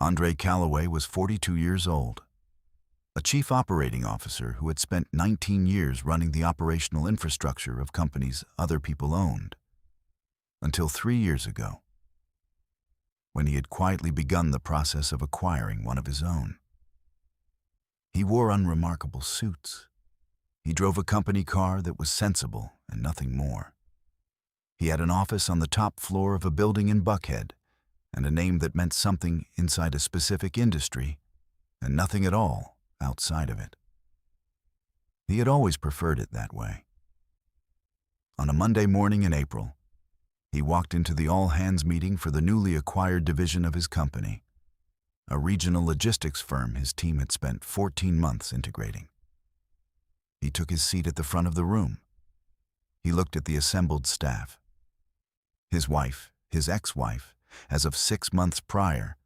Andre Calloway was 42 years old, a chief operating officer who had spent 19 years running the operational infrastructure of companies other people owned, until 3 years ago, when he had quietly begun the process of acquiring one of his own. He wore unremarkable suits. He drove a company car that was sensible and nothing more. He had an office on the top floor of a building in Buckhead, and a name that meant something inside a specific industry, and nothing at all outside of it. He had always preferred it that way. On a Monday morning in April, he walked into the all-hands meeting for the newly acquired division of his company, a regional logistics firm his team had spent 14 months integrating. He took his seat at the front of the room. He looked at the assembled staff. His wife, his ex-wife, as of 6 months prior,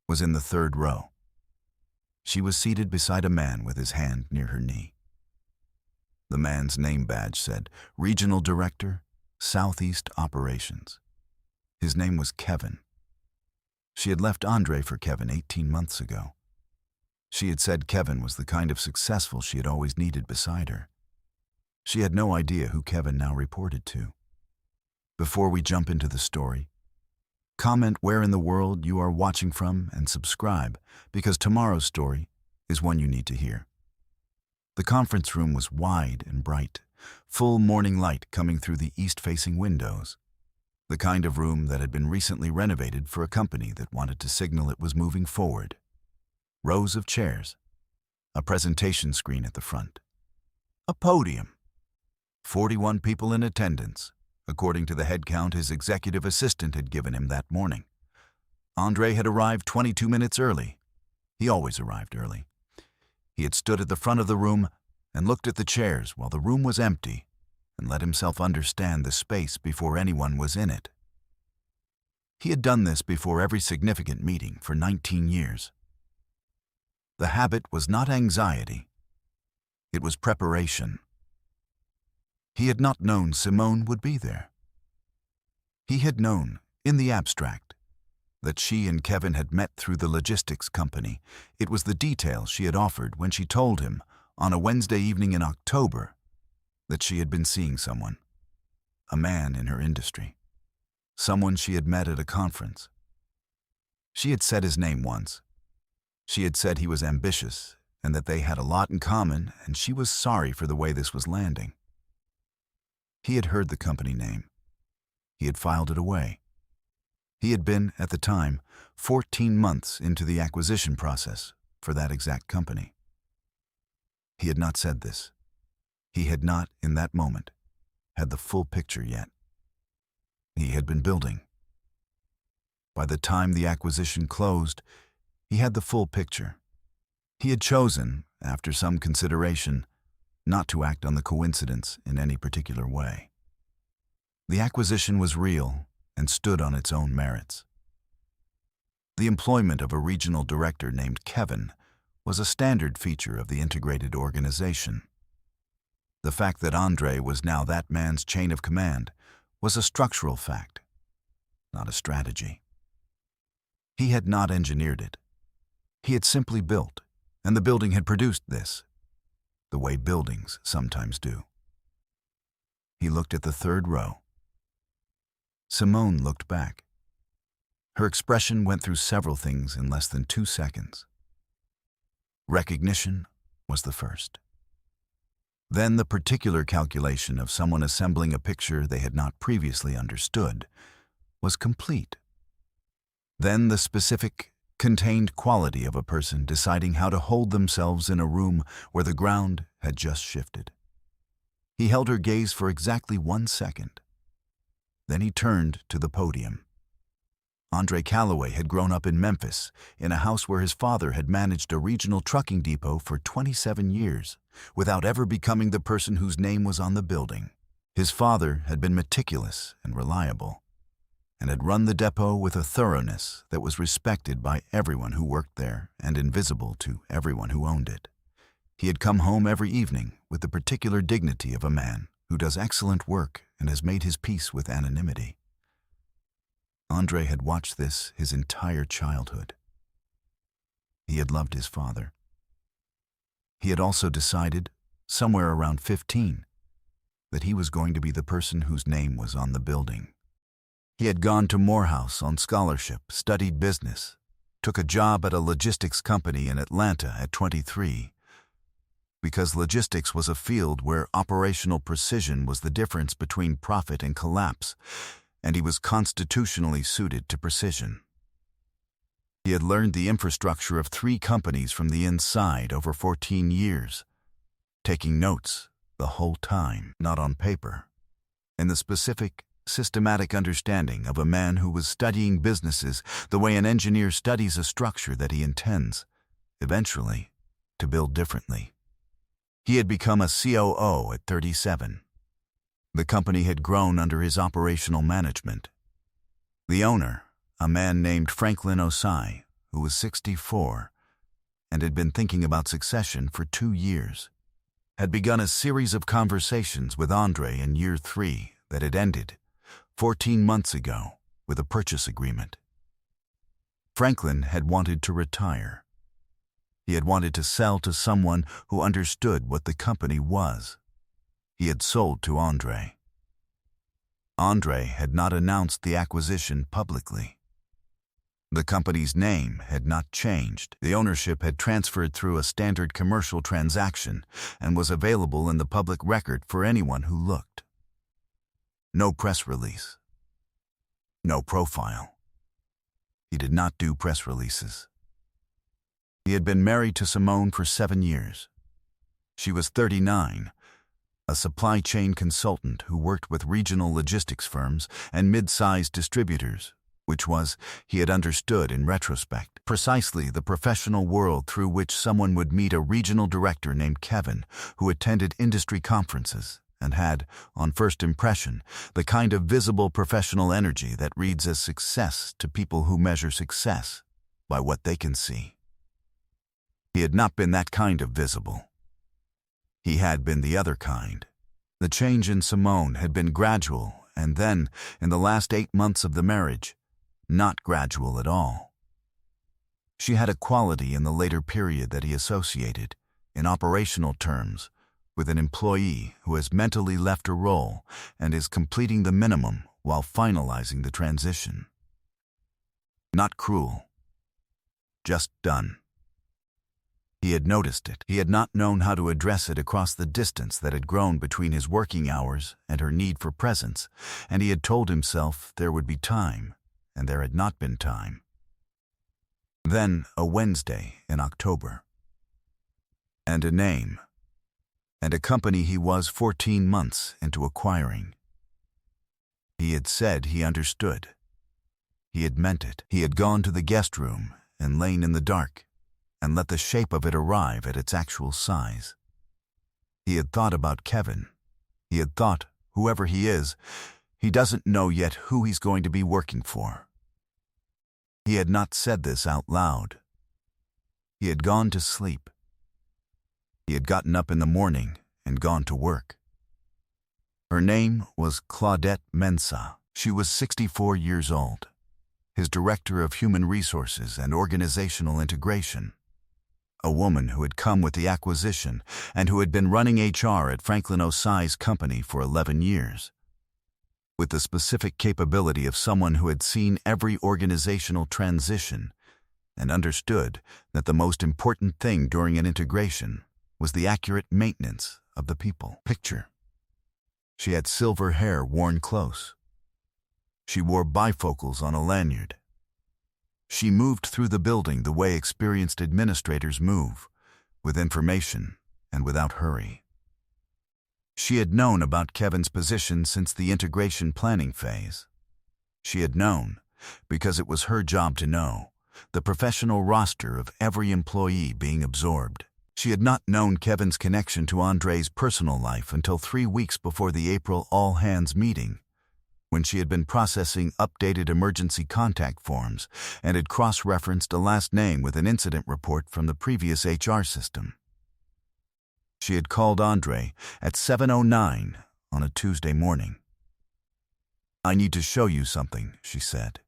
was in the third row. She was seated beside a man with his hand near her knee. The man's name badge said, Regional Director, Southeast Operations. His name was Kevin. She had left Andre for Kevin 18 months ago. She had said Kevin was the kind of successful she had always needed beside her. She had no idea who Kevin now reported to. Before we jump into the story, comment where in the world you are watching from and subscribe, because tomorrow's story is one you need to hear. The conference room was wide and bright, full morning light coming through the east-facing windows, the kind of room that had been recently renovated for a company that wanted to signal it was moving forward. Rows of chairs, a presentation screen at the front, a podium, 41 people in attendance, according to the head count his executive assistant had given him that morning. Andre had arrived 22 minutes early. He always arrived early. He had stood at the front of the room and looked at the chairs while the room was empty and let himself understand the space before anyone was in it. He had done this before every significant meeting for 19 years. The habit was not anxiety. It was preparation. He had not known Simone would be there. He had known, in the abstract, that she and Kevin had met through the logistics company. It was the detail she had offered when she told him, on a Wednesday evening in October, that she had been seeing someone, a man in her industry, someone she had met at a conference. She had said his name once. She had said he was ambitious and that they had a lot in common, and she was sorry for the way this was landing. He had heard the company name. He had filed it away. He had been, at the time, 14 months into the acquisition process for that exact company. He had not said this. He had not, in that moment, had the full picture yet. He had been building. By the time the acquisition closed, he had the full picture. He had chosen, after some consideration, not to act on the coincidence in any particular way. The acquisition was real and stood on its own merits. The employment of a regional director named Kevin was a standard feature of the integrated organization. The fact that Andre was now that man's chain of command was a structural fact, not a strategy. He had not engineered it. He had simply built, and the building had produced this, the way buildings sometimes do. He looked at the third row. Simone looked back. Her expression went through several things in less than 2 seconds. Recognition was the first. Then the particular calculation of someone assembling a picture they had not previously understood was complete. Then the specific, contained quality of a person deciding how to hold themselves in a room where the ground had just shifted. He held her gaze for exactly 1 second. Then he turned to the podium. Andre Calloway had grown up in Memphis, in a house where his father had managed a regional trucking depot for 27 years, without ever becoming the person whose name was on the building. His father had been meticulous and reliable, and had run the depot with a thoroughness that was respected by everyone who worked there and invisible to everyone who owned it. He had come home every evening with the particular dignity of a man who does excellent work and has made his peace with anonymity. Andre had watched this his entire childhood. he had loved his father. He had also decided, somewhere around 15, that he was going to be the person whose name was on the building. He had gone to Morehouse on scholarship, studied business, took a job at a logistics company in Atlanta at 23, because logistics was a field where operational precision was the difference between profit and collapse, and he was constitutionally suited to precision. He had learned the infrastructure of 3 companies from the inside over 14 years, taking notes the whole time, not on paper, in the specific, systematic understanding of a man who was studying businesses the way an engineer studies a structure that he intends, eventually, to build differently. He had become a COO at 37. The company had grown under his operational management. The owner, a man named Franklin Osai, who was 64, and had been thinking about succession for 2 years, had begun a series of conversations with Andre in year 3 that had ended 14 months ago with a purchase agreement. Franklin had wanted to retire. He had wanted to sell to someone who understood what the company was. He had sold to Andre. Andre had not announced the acquisition publicly. The company's name had not changed. The ownership had transferred through a standard commercial transaction and was available in the public record for anyone who looked. No press release. No profile. He did not do press releases. He had been married to Simone for 7 years. She was 39, a supply chain consultant who worked with regional logistics firms and mid-sized distributors, which was, he had understood in retrospect, precisely the professional world through which someone would meet a regional director named Kevin, who attended industry conferences and had, on first impression, the kind of visible professional energy that reads as success to people who measure success by what they can see. He had not been that kind of visible. He had been the other kind. The change in Simone had been gradual, and then, in the last 8 months of the marriage, not gradual at all. She had a quality in the later period that he associated, in operational terms, with an employee who has mentally left a role and is completing the minimum while finalizing the transition. Not cruel. Just done. He had noticed it. He had not known how to address it across the distance that had grown between his working hours and her need for presence, and he had told himself there would be time, and there had not been time. Then a Wednesday in October. And a name. And a company he was 14 months into acquiring. He had said he understood. He had meant it. He had gone to the guest room and lain in the dark, and let the shape of it arrive at its actual size. He had thought about Kevin. He had thought, whoever he is, he doesn't know yet who he's going to be working for. He had not said this out loud. He had gone to sleep. He had gotten up in the morning and gone to work. Her name was Claudette Mensah. She was 64 years old, his director of human resources and organizational integration. A woman who had come with the acquisition and who had been running HR at Franklin Osai's company for 11 years. With the specific capability of someone who had seen every organizational transition and understood that the most important thing during an integration was the accurate maintenance of the people. Picture. She had silver hair worn close. She wore bifocals on a lanyard. She moved through the building the way experienced administrators move, with information and without hurry. She had known about Kevin's position since the integration planning phase. She had known, because it was her job to know, the professional roster of every employee being absorbed. She had not known Kevin's connection to Andre's personal life until 3 weeks before the April all-hands meeting, when she had been processing updated emergency contact forms and had cross-referenced a last name with an incident report from the previous HR system. She had called Andre at 7:09 on a Tuesday morning. "I need to show you something," she said.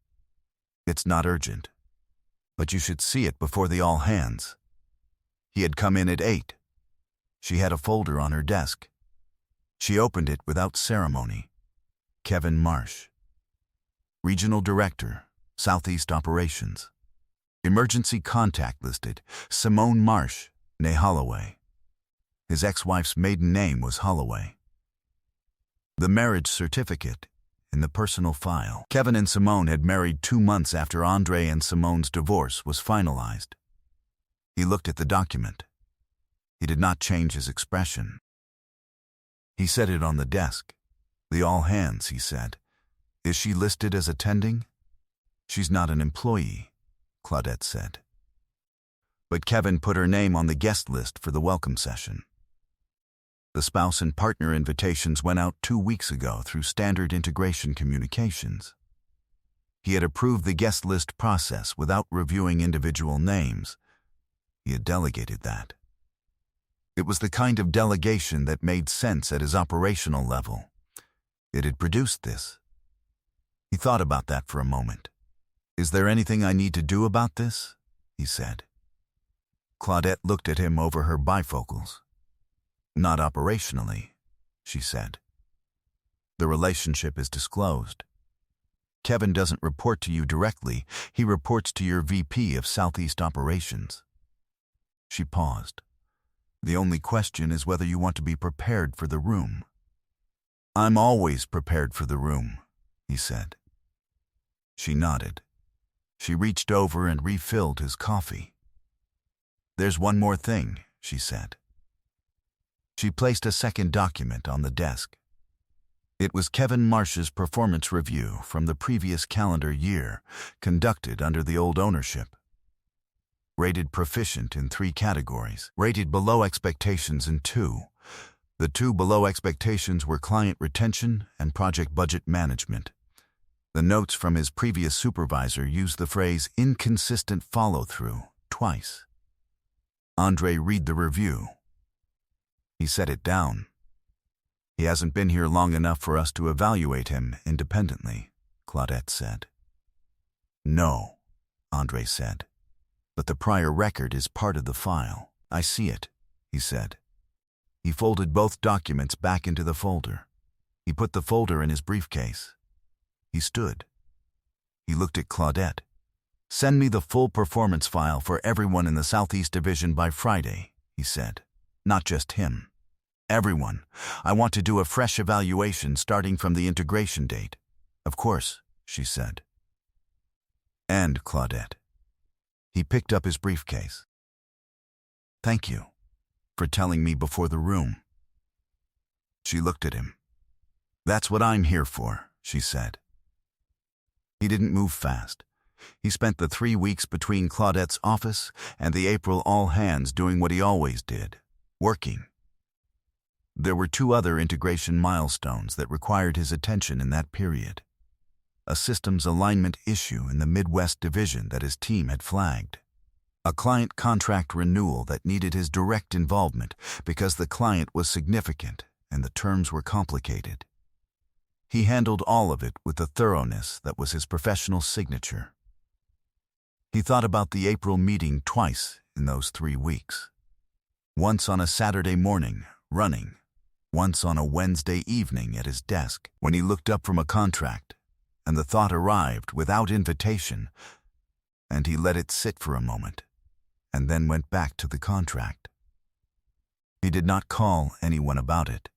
"It's not urgent." but you should see it before the all-hands. He had come in at 8. She had a folder on her desk. She opened it without ceremony. Kevin Marsh, Regional Director, Southeast Operations. Emergency contact listed, Simone Marsh, née Holloway. His ex-wife's maiden name was Holloway. The marriage certificate in the personal file. Kevin and Simone had married 2 months after Andre and Simone's divorce was finalized. He looked at the document. He did not change his expression. He set it on the desk. The all-hands, he said. Is she listed as attending? She's not an employee, Claudette said. But Kevin put her name on the guest list for the welcome session. The spouse and partner invitations went out 2 weeks ago through Standard Integration Communications. He had approved the guest list process without reviewing individual names. He had delegated that. It was the kind of delegation that made sense at his operational level. It had produced this. He thought about that for a moment. Is there anything I need to do about this? He said. Claudette looked at him over her bifocals. Not operationally, she said. The relationship is disclosed. Kevin doesn't report to you directly. He reports to your VP of Southeast Operations. She paused. The only question is whether you want to be prepared for the room. I'm always prepared for the room, he said. She nodded. She reached over and refilled his coffee. There's one more thing, she said. She placed a second document on the desk. It was Kevin Marsh's performance review from the previous calendar year, conducted under the old ownership. Rated proficient in 3 categories, rated below expectations in 2. The 2 below expectations were client retention and project budget management. The notes from his previous supervisor used the phrase inconsistent follow-through twice. Andre read the review. He set it down. He hasn't been here long enough for us to evaluate him independently, Claudette said. No, Andre said. But the prior record is part of the file. I see it, he said. He folded both documents back into the folder. He put the folder in his briefcase. He stood. He looked at Claudette. Send me the full performance file for everyone in the Southeast Division by Friday, he said. Not just him. Everyone. I want to do a fresh evaluation starting from the integration date. Of course, she said. And Claudette. He picked up his briefcase. Thank you for telling me before the room. She looked at him. That's what I'm here for, she said. He didn't move fast. He spent the 3 weeks between Claudette's office and the April all-hands doing what he always did, working. There were 2 other integration milestones that required his attention in that period. A systems alignment issue in the Midwest Division that his team had flagged. A client contract renewal that needed his direct involvement because the client was significant and the terms were complicated. He handled all of it with the thoroughness that was his professional signature. He thought about the April meeting twice in those 3 weeks. Once on a Saturday morning, running. Once on a Wednesday evening at his desk when he looked up from a contract, and the thought arrived without invitation, and he let it sit for a moment, and then went back to the contract. He did not call anyone about it.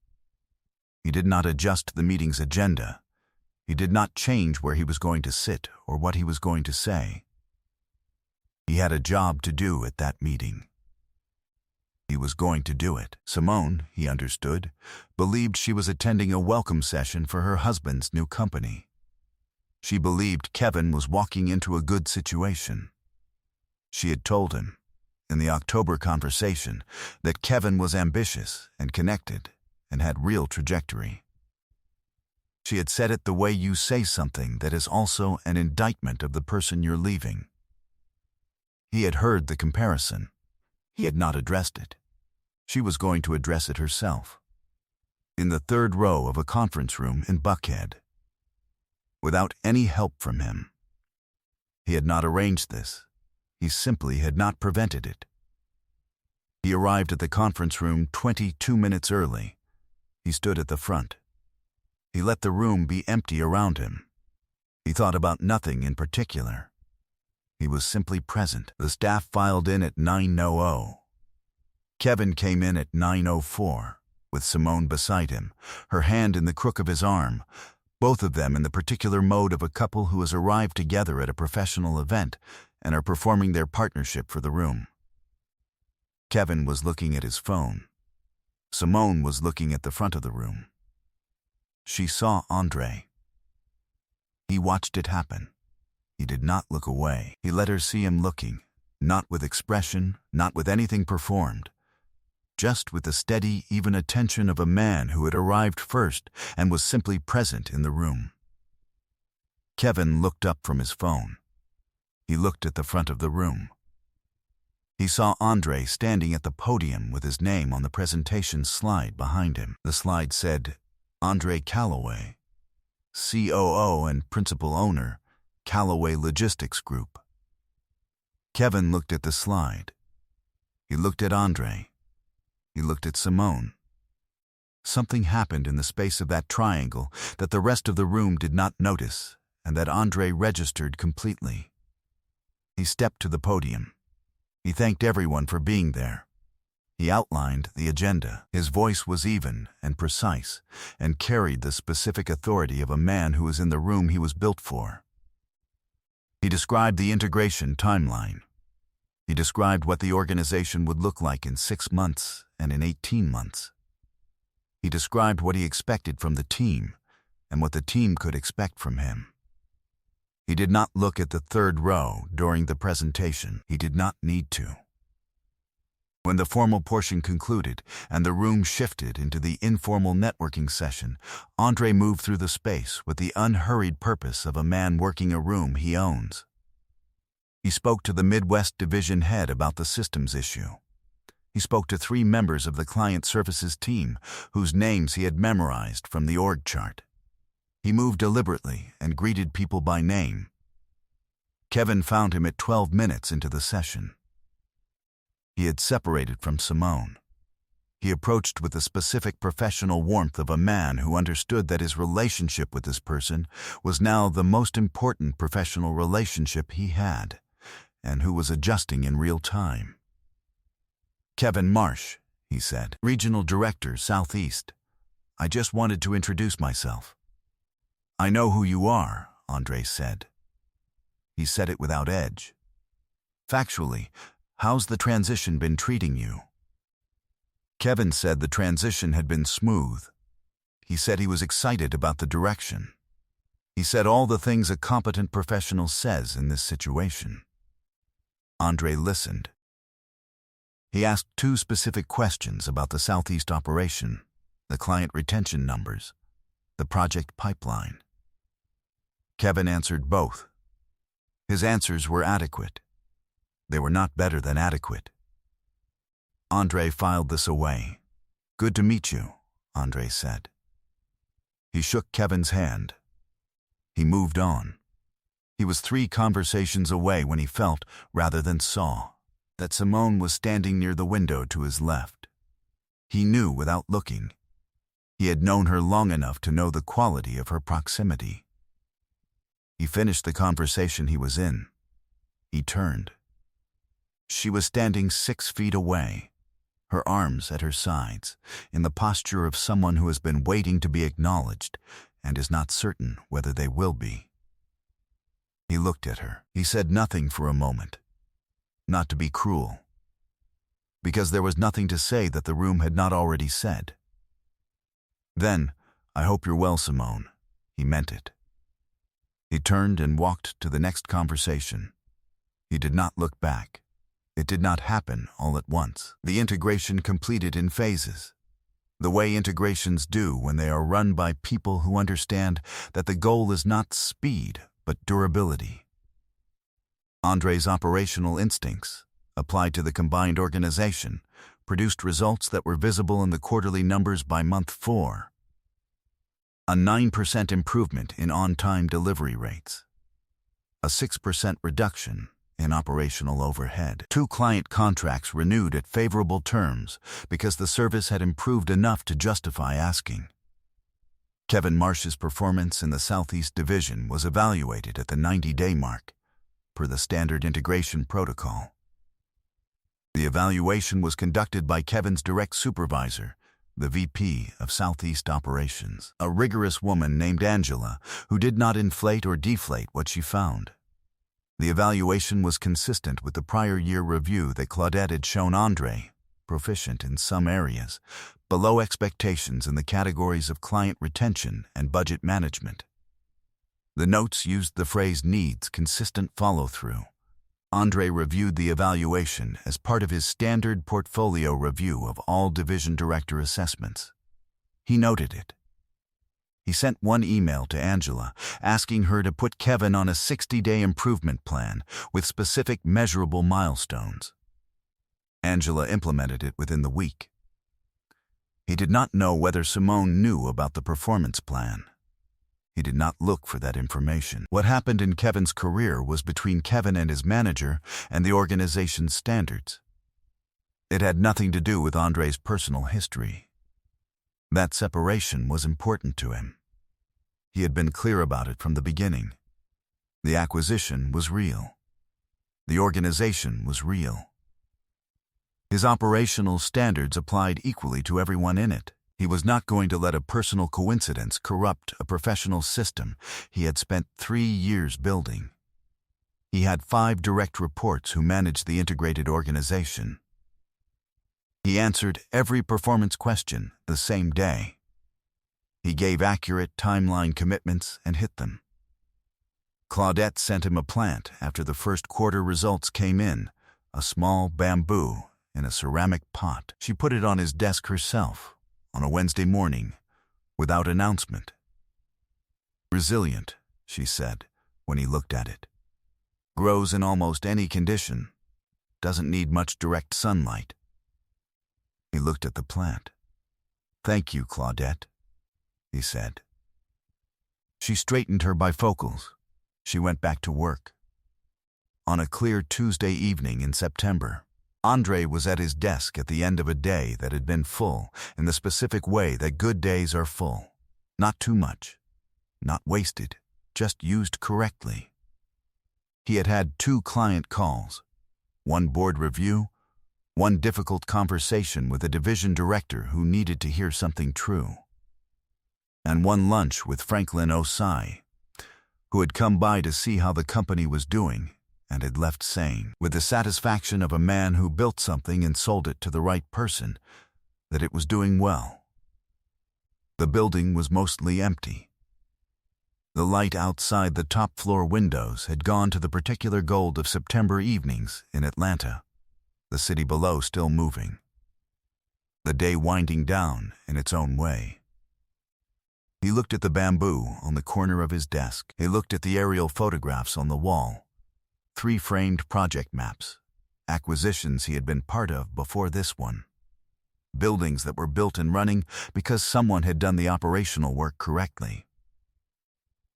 He did not adjust the meeting's agenda. He did not change where he was going to sit or what he was going to say. He had a job to do at that meeting. He was going to do it. Simone, he understood, believed she was attending a welcome session for her husband's new company. She believed Kevin was walking into a good situation. She had told him, in the October conversation, that Kevin was ambitious and connected and had real trajectory. She had said it the way you say something that is also an indictment of the person you're leaving. He had heard the comparison. He had not addressed it. She was going to address it herself. In the 3rd row of a conference room in Buckhead. Without any help from him. He had not arranged this. He simply had not prevented it. He arrived at the conference room 22 minutes early. He stood at the front. He let the room be empty around him. He thought about nothing in particular. He was simply present. The staff filed in at 9:00. Kevin came in at 9:04, with Simone beside him, her hand in the crook of his arm, both of them in the particular mode of a couple who has arrived together at a professional event and are performing their partnership for the room. Kevin was looking at his phone. Simone was looking at the front of the room. She saw Andre. He watched it happen. He did not look away. He let her see him looking, not with expression, not with anything performed, just with the steady, even attention of a man who had arrived first and was simply present in the room. Kevin looked up from his phone. He looked at the front of the room. He saw Andre standing at the podium with his name on the presentation slide behind him. The slide said, Andre Calloway, COO and principal owner, Calloway Logistics Group. Kevin looked at the slide. He looked at Andre. He looked at Simone. Something happened in the space of that triangle that the rest of the room did not notice and that Andre registered completely. He stepped to the podium. He thanked everyone for being there. He outlined the agenda. His voice was even and precise and carried the specific authority of a man who was in the room he was built for. He described the integration timeline. He described what the organization would look like in 6 months and in 18 months. He described what he expected from the team and what the team could expect from him. He did not look at the third row during the presentation. He did not need to. When the formal portion concluded and the room shifted into the informal networking session, Andre moved through the space with the unhurried purpose of a man working a room he owns. He spoke to the Midwest division head about the systems issue. He spoke to 3 members of the client services team whose names he had memorized from the org chart. He moved deliberately and greeted people by name. Kevin found him at 12 minutes into the session. He had separated from Simone. He approached with the specific professional warmth of a man who understood that his relationship with this person was now the most important professional relationship he had, and who was adjusting in real time. Kevin Marsh, he said, Regional Director, Southeast. I just wanted to introduce myself. I know who you are, Andre said. He said it without edge. Factually, how's the transition been treating you? Kevin said the transition had been smooth. He said he was excited about the direction. He said all the things a competent professional says in this situation. Andre listened. He asked 2 specific questions about the Southeast operation, the client retention numbers, the project pipeline. Kevin answered both. His answers were adequate. They were not better than adequate. Andre filed this away. Good to meet you, Andre said. He shook Kevin's hand. He moved on. He was 3 conversations away when he felt, rather than saw, that Simone was standing near the window to his left. He knew without looking. He had known her long enough to know the quality of her proximity. He finished the conversation he was in. He turned. She was standing 6 feet away, her arms at her sides, in the posture of someone who has been waiting to be acknowledged and is not certain whether they will be. He looked at her. He said nothing for a moment, not to be cruel, because there was nothing to say that the room had not already said. Then, I hope you're well, Simone. He meant it. He turned and walked to the next conversation. He did not look back. It did not happen all at once. The integration completed in phases, the way integrations do when they are run by people who understand that the goal is not speed, but durability. Andre's operational instincts, applied to the combined organization, produced results that were visible in the quarterly numbers by month 4. A 9% improvement in on-time delivery rates. A 6% reduction in operational overhead. 2 client contracts renewed at favorable terms because the service had improved enough to justify asking. Kevin Marsh's performance in the Southeast Division was evaluated at the 90-day mark, per the standard integration protocol. The evaluation was conducted by Kevin's direct supervisor, the VP of Southeast Operations, a rigorous woman named Angela, who did not inflate or deflate what she found. The evaluation was consistent with the prior year review that Claudette had shown Andre, proficient in some areas, below expectations in the categories of client retention and budget management. The notes used the phrase needs consistent follow-through. Andre reviewed the evaluation as part of his standard portfolio review of all division director assessments. He noted it. He sent one email to Angela, asking her to put Kevin on a 60-day improvement plan with specific measurable milestones. Angela implemented it within the week. He did not know whether Simone knew about the performance plan. He did not look for that information. What happened in Kevin's career was between Kevin and his manager and the organization's standards. It had nothing to do with Andre's personal history. That separation was important to him. He had been clear about it from the beginning. The acquisition was real. The organization was real. His operational standards applied equally to everyone in it. He was not going to let a personal coincidence corrupt a professional system he had spent 3 years building. He had 5 direct reports who managed the integrated organization. He answered every performance question the same day. He gave accurate timeline commitments and hit them. Claudette sent him a plant after the first quarter results came in, a small bamboo in a ceramic pot. She put it on his desk herself on a Wednesday morning, without announcement. Resilient, she said, when he looked at it. Grows in almost any condition. Doesn't need much direct sunlight. He looked at the plant. "Thank you, Claudette," he said. She straightened her bifocals. She went back to work. On a clear Tuesday evening in September, Andre was at his desk at the end of a day that had been full in the specific way that good days are full. Not too much, not wasted, just used correctly. He had had 2 client calls, 1 board review, 1 difficult conversation with a division director who needed to hear something true, and 1 lunch with Franklin Osai, who had come by to see how the company was doing and had left saying, with the satisfaction of a man who built something and sold it to the right person, that it was doing well. The building was mostly empty. The light outside the top-floor windows had gone to the particular gold of September evenings in Atlanta, the city below still moving. The day winding down in its own way. He looked at the bamboo on the corner of his desk. He looked at the aerial photographs on the wall. 3 framed project maps, acquisitions he had been part of before this one. Buildings that were built and running because someone had done the operational work correctly.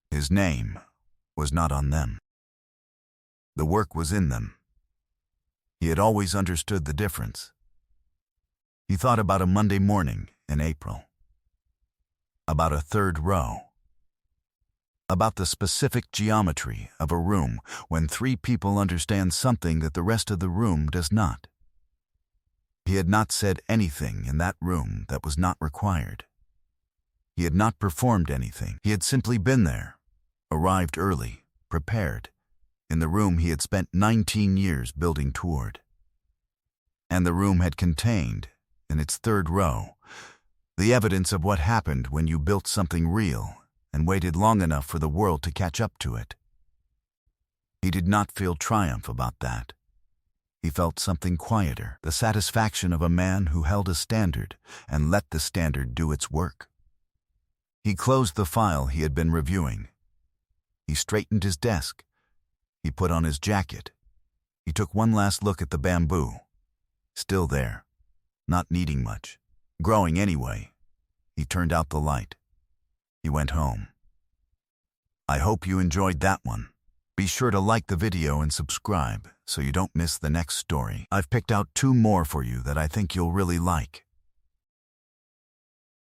His name was not on them. The work was in them. He had always understood the difference. He thought about a Monday morning in April. About a 3rd row. About the specific geometry of a room when 3 people understand something that the rest of the room does not. He had not said anything in that room that was not required. He had not performed anything. He had simply been there, arrived early, prepared, in the room he had spent 19 years building toward. And the room had contained, in its 3rd row, the evidence of what happened when you built something real and waited long enough for the world to catch up to it. He did not feel triumph about that. He felt something quieter, the satisfaction of a man who held a standard and let the standard do its work. He closed the file he had been reviewing. He straightened his desk. He put on his jacket. He took one last look at the bamboo. Still there, not needing much, growing anyway. He turned out the light. He went home. I hope you enjoyed that one. Be sure to like the video and subscribe so you don't miss the next story. I've picked out 2 more for you that I think you'll really like.